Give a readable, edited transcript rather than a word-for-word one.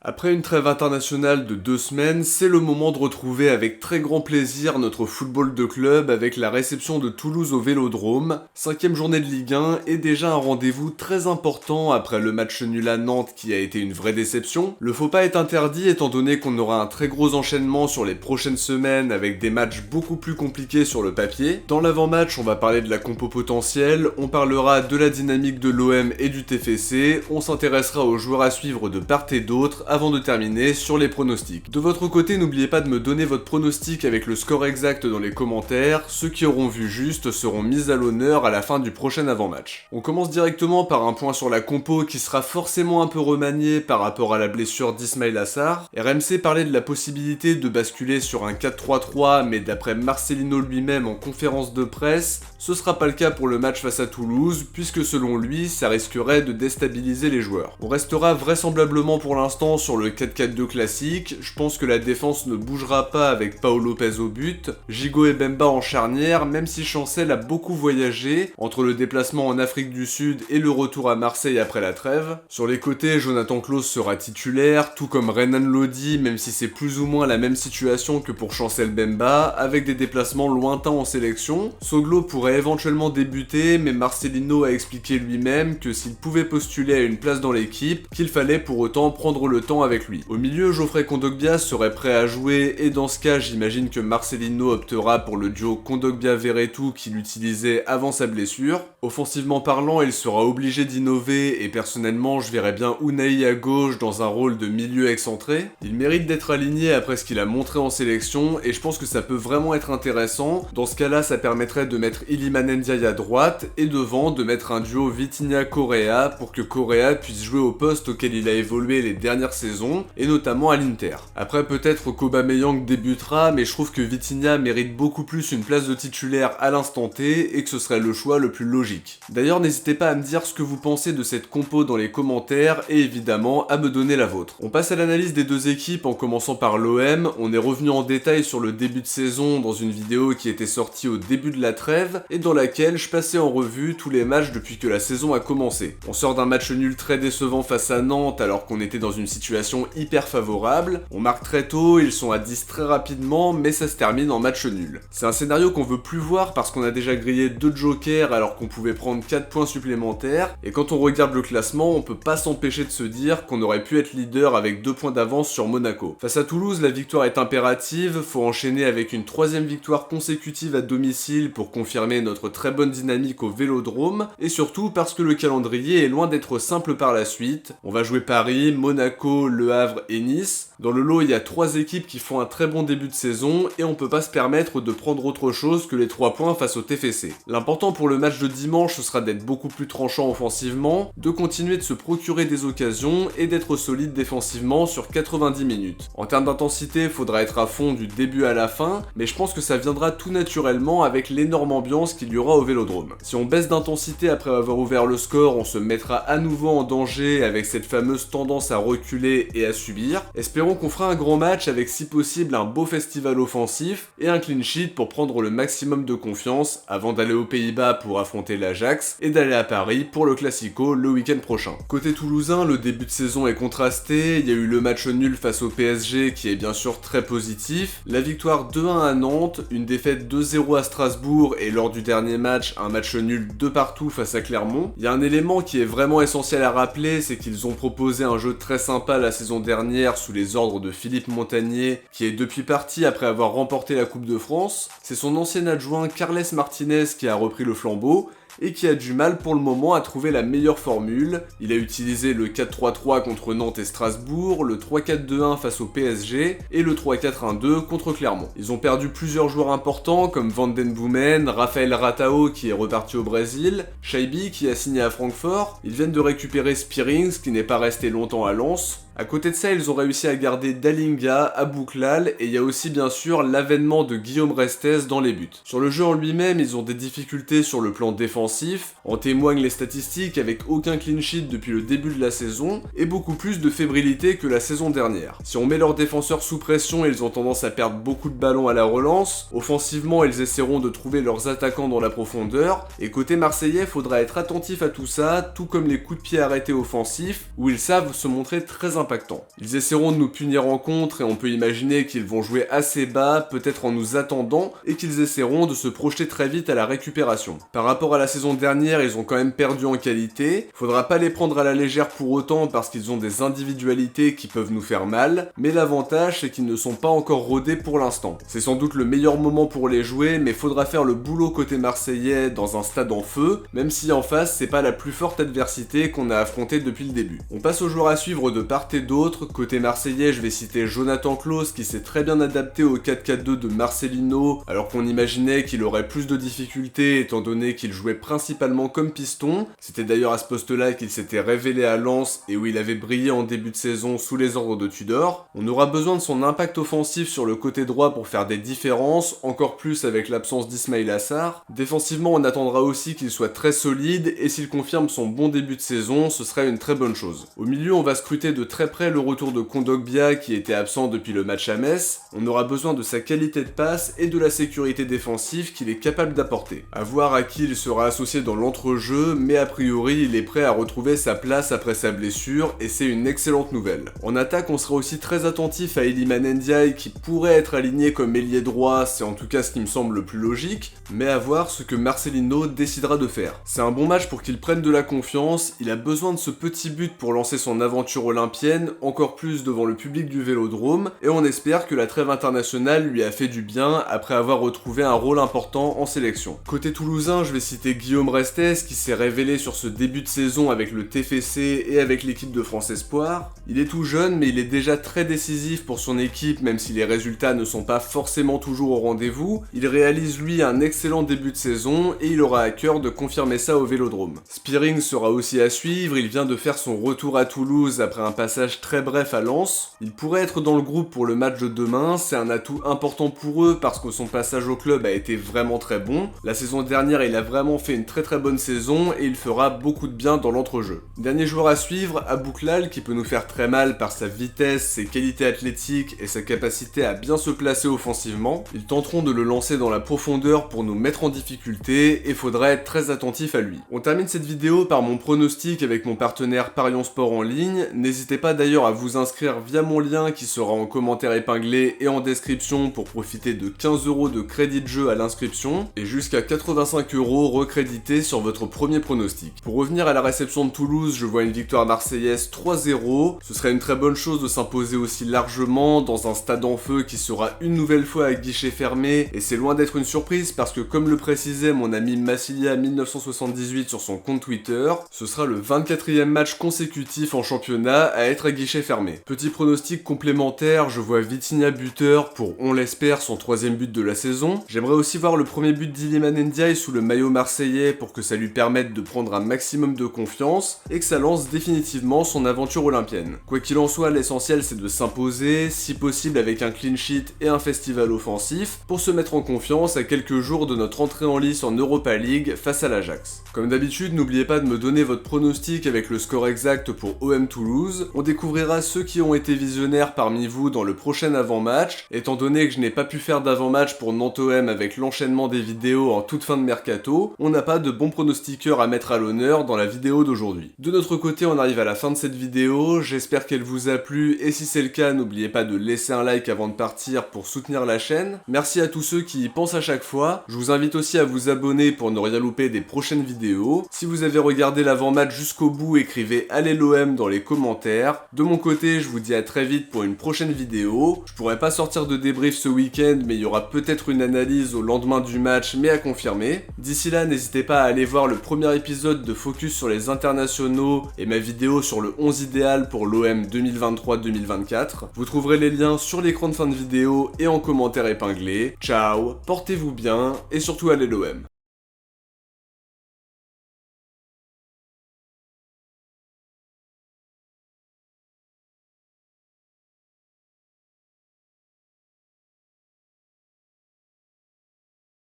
Après une trêve internationale de 2 semaines, c'est le moment de retrouver avec très grand plaisir notre football de club avec la réception de Toulouse au Vélodrome. 5e journée de Ligue 1 et déjà un rendez-vous très important après le match nul à Nantes qui a été une vraie déception. Le faux pas est interdit étant donné qu'on aura un très gros enchaînement sur les prochaines semaines avec des matchs beaucoup plus compliqués sur le papier. Dans l'avant-match, on va parler de la compo potentielle, on parlera de la dynamique de l'OM et du TFC, on s'intéressera aux joueurs à suivre de part et d'autre avant de terminer sur les pronostics. De votre côté, n'oubliez pas de me donner votre pronostic avec le score exact dans les commentaires, ceux qui auront vu juste seront mis à l'honneur à la fin du prochain avant-match. On commence directement par un point sur la compo qui sera forcément un peu remanié par rapport à la blessure d'Ismail Assar. RMC parlait de la possibilité de basculer sur un 4-3-3, mais d'après Marcelino lui-même en conférence de presse, ce sera pas le cas pour le match face à Toulouse, puisque selon lui, ça risquerait de déstabiliser les joueurs. On restera vraisemblablement pour l'instant sur le 4-4-2 classique, je pense que la défense ne bougera pas avec Pau Lopez au but, Gigot et Bemba en charnière, même si Chancel a beaucoup voyagé entre le déplacement en Afrique du Sud et le retour à Marseille après la trêve. Sur les côtés, Jonathan Klaus sera titulaire, tout comme Renan Lodi, même si c'est plus ou moins la même situation que pour Chancel Bemba, avec des déplacements lointains en sélection. Soglo pourrait éventuellement débuter, mais Marcelino a expliqué lui-même que s'il pouvait postuler à une place dans l'équipe, qu'il fallait pour autant prendre le temps avec lui. Au milieu, Geoffrey Kondogbia serait prêt à jouer, et dans ce cas, j'imagine que Marcelino optera pour le duo Kondogbia-Verretou qu'il utilisait avant sa blessure. Offensivement parlant, il sera obligé d'innover, et personnellement, je verrais bien Unai à gauche dans un rôle de milieu excentré. Il mérite d'être aligné après ce qu'il a montré en sélection, et je pense que ça peut vraiment être intéressant. Dans ce cas-là, ça permettrait de mettre Iliman Ndiaye à droite, et devant, de mettre un duo Vitinha-Correa pour que Correa puisse jouer au poste auquel il a évolué les dernières saisons, et notamment à l'Inter. Après, peut-être qu'Aubameyang débutera, mais je trouve que Vitinha mérite beaucoup plus une place de titulaire à l'instant T, et que ce serait le choix le plus logique. D'ailleurs, n'hésitez pas à me dire ce que vous pensez de cette compo dans les commentaires, et évidemment, à me donner la vôtre. On passe à l'analyse des deux équipes en commençant par l'OM. On est revenu en détail sur le début de saison dans une vidéo qui était sortie au début de la trêve, et dans laquelle je passais en revue tous les matchs depuis que la saison a commencé. On sort d'un match nul très décevant face à Nantes alors qu'on était dans une situation hyper favorable, on marque très tôt, ils sont à 10 très rapidement, mais ça se termine en match nul. C'est un scénario qu'on veut plus voir parce qu'on a déjà grillé 2 jokers alors qu'on pouvait prendre 4 points supplémentaires, et quand on regarde le classement, on peut pas s'empêcher de se dire qu'on aurait pu être leader avec 2 points d'avance sur Monaco. Face à Toulouse, la victoire est impérative, faut enchaîner avec une 3e victoire consécutive à domicile pour confirmer notre très bonne dynamique au Vélodrome, et surtout parce que le calendrier est loin d'être simple par la suite. On va jouer Paris, Monaco, Le Havre et Nice. Dans le lot, il y a 3 équipes qui font un très bon début de saison, et on peut pas se permettre de prendre autre chose que les 3 points face au TFC. L'important pour le match de dimanche, ce sera d'être beaucoup plus tranchant offensivement, de continuer de se procurer des occasions, et d'être solide défensivement sur 90 minutes. En termes d'intensité, faudra être à fond du début à la fin, mais je pense que ça viendra tout naturellement avec l'énorme ambiance qu'il y aura au Vélodrome. Si on baisse d'intensité après avoir ouvert le score, on se mettra à nouveau en danger avec cette fameuse tendance à reculer et à subir. Espérons qu'on fera un grand match avec si possible un beau festival offensif et un clean sheet pour prendre le maximum de confiance avant d'aller aux Pays-Bas pour affronter l'Ajax et d'aller à Paris pour le Classico le week-end prochain. Côté toulousain, le début de saison est contrasté, il y a eu le match nul face au PSG qui est bien sûr très positif, la victoire 2-1 à Nantes, une défaite 2-0 à Strasbourg et lors du dernier match, un match nul 2 partout face à Clermont. Il y a un élément qui est vraiment essentiel à rappeler, c'est qu'ils ont proposé un jeu très sympa la saison dernière sous les ordres de Philippe Montagnier, qui est depuis parti après avoir remporté la Coupe de France. C'est son ancien adjoint Carles Martinez qui a repris le flambeau, et qui a du mal pour le moment à trouver la meilleure formule. Il a utilisé le 4-3-3 contre Nantes et Strasbourg, le 3-4-2-1 face au PSG, et le 3-4-1-2 contre Clermont. Ils ont perdu plusieurs joueurs importants comme Van Den Boomen, Rafael Ratao qui est reparti au Brésil, Shaibi qui a signé à Francfort, ils viennent de récupérer Spearings qui n'est pas resté longtemps à Lens. À côté de ça, ils ont réussi à garder Dalinga, Abouklal, et il y a aussi bien sûr l'avènement de Guillaume Restes dans les buts. Sur le jeu en lui-même, ils ont des difficultés sur le plan défensif, en témoignent les statistiques avec aucun clean sheet depuis le début de la saison, et beaucoup plus de fébrilité que la saison dernière. Si on met leurs défenseurs sous pression, ils ont tendance à perdre beaucoup de ballons à la relance, offensivement ils essaieront de trouver leurs attaquants dans la profondeur, et côté marseillais, faudra être attentif à tout ça, tout comme les coups de pied arrêtés offensifs, où ils savent se montrer très importants impactant. Ils essaieront de nous punir en contre et on peut imaginer qu'ils vont jouer assez bas, peut-être en nous attendant, et qu'ils essaieront de se projeter très vite à la récupération. Par rapport à la saison dernière, ils ont quand même perdu en qualité, faudra pas les prendre à la légère pour autant parce qu'ils ont des individualités qui peuvent nous faire mal, mais l'avantage c'est qu'ils ne sont pas encore rodés pour l'instant. C'est sans doute le meilleur moment pour les jouer, mais faudra faire le boulot côté marseillais dans un stade en feu, même si en face c'est pas la plus forte adversité qu'on a affrontée depuis le début. On passe aux joueurs à suivre de part et d'autre. Côté marseillais, je vais citer Jonathan Klaus qui s'est très bien adapté au 4-4-2 de Marcelino, alors qu'on imaginait qu'il aurait plus de difficultés étant donné qu'il jouait principalement comme piston. C'était d'ailleurs à ce poste-là qu'il s'était révélé à Lens et où il avait brillé en début de saison sous les ordres de Tudor. On aura besoin de son impact offensif sur le côté droit pour faire des différences, encore plus avec l'absence d'Ismail Assar. Défensivement, on attendra aussi qu'il soit très solide et s'il confirme son bon début de saison, ce serait une très bonne chose. Au milieu, on va scruter de très près le retour de Kondogbia qui était absent depuis le match à Metz. On aura besoin de sa qualité de passe et de la sécurité défensive qu'il est capable d'apporter. À voir à qui il sera associé dans l'entrejeu, mais a priori, il est prêt à retrouver sa place après sa blessure et c'est une excellente nouvelle. En attaque, on sera aussi très attentif à Iliman Ndiaye qui pourrait être aligné comme ailier droit, c'est en tout cas ce qui me semble le plus logique, mais à voir ce que Marcelino décidera de faire. C'est un bon match pour qu'il prenne de la confiance, il a besoin de ce petit but pour lancer son aventure olympienne, encore plus devant le public du Vélodrome, et on espère que la trêve internationale lui a fait du bien après avoir retrouvé un rôle important en sélection. Côté toulousain, je vais citer Guillaume Restes qui s'est révélé sur ce début de saison avec le TFC et avec l'équipe de France Espoir. Il est tout jeune mais il est déjà très décisif pour son équipe même si les résultats ne sont pas forcément toujours au rendez-vous. Il réalise lui un excellent début de saison et il aura à cœur de confirmer ça au Vélodrome. Spearing sera aussi à suivre, il vient de faire son retour à Toulouse après un passage très bref à Lens. Il pourrait être dans le groupe pour le match de demain, c'est un atout important pour eux parce que son passage au club a été vraiment très bon. La saison dernière il a vraiment fait une très bonne saison et il fera beaucoup de bien dans l'entrejeu. Dernier joueur à suivre, Abouklal qui peut nous faire très mal par sa vitesse, ses qualités athlétiques et sa capacité à bien se placer offensivement. Ils tenteront de le lancer dans la profondeur pour nous mettre en difficulté et faudra être très attentif à lui. On termine cette vidéo par mon pronostic avec mon partenaire Parion Sport en ligne. N'hésitez pas d'ailleurs à vous inscrire via mon lien qui sera en commentaire épinglé et en description pour profiter de 15 € de crédit de jeu à l'inscription et jusqu'à 85 € recrédités sur votre premier pronostic. Pour revenir à la réception de Toulouse, je vois une victoire marseillaise 3-0. Ce serait une très bonne chose de s'imposer aussi largement dans un stade en feu qui sera une nouvelle fois à guichet fermé et c'est loin d'être une surprise parce que comme le précisait mon ami Massilia 1978 sur son compte Twitter, ce sera le 24e match consécutif en championnat à être à guichet fermé. Petit pronostic complémentaire, je vois Vitinha buteur pour, on l'espère, son 3e but de la saison. J'aimerais aussi voir le premier but d'Iliman Ndiaye sous le maillot marseillais pour que ça lui permette de prendre un maximum de confiance et que ça lance définitivement son aventure olympienne. Quoi qu'il en soit, l'essentiel c'est de s'imposer, si possible avec un clean sheet et un festival offensif, pour se mettre en confiance à quelques jours de notre entrée en lice en Europa League face à l'Ajax. Comme d'habitude, n'oubliez pas de me donner votre pronostic avec le score exact pour OM Toulouse. On découvrira ceux qui ont été visionnaires parmi vous dans le prochain avant-match. Étant donné que je n'ai pas pu faire d'avant-match pour Nantes-OM avec l'enchaînement des vidéos en toute fin de mercato, on n'a pas de bons pronostiqueurs à mettre à l'honneur dans la vidéo d'aujourd'hui. De notre côté, on arrive à la fin de cette vidéo, j'espère qu'elle vous a plu et si c'est le cas, n'oubliez pas de laisser un like avant de partir pour soutenir la chaîne. Merci à tous ceux qui y pensent à chaque fois. Je vous invite aussi à vous abonner pour ne rien louper des prochaines vidéos. Si vous avez regardé l'avant-match jusqu'au bout, écrivez Allez l'OM dans les commentaires. De mon côté, je vous dis à très vite pour une prochaine vidéo. Je pourrais pas sortir de débrief ce week-end, mais il y aura peut-être une analyse au lendemain du match, mais à confirmer. D'ici là, n'hésitez pas à aller voir le premier épisode de Focus sur les internationaux et ma vidéo sur le 11 idéal pour l'OM 2023-2024. Vous trouverez les liens sur l'écran de fin de vidéo et en commentaire épinglé. Ciao, portez-vous bien et surtout allez l'OM.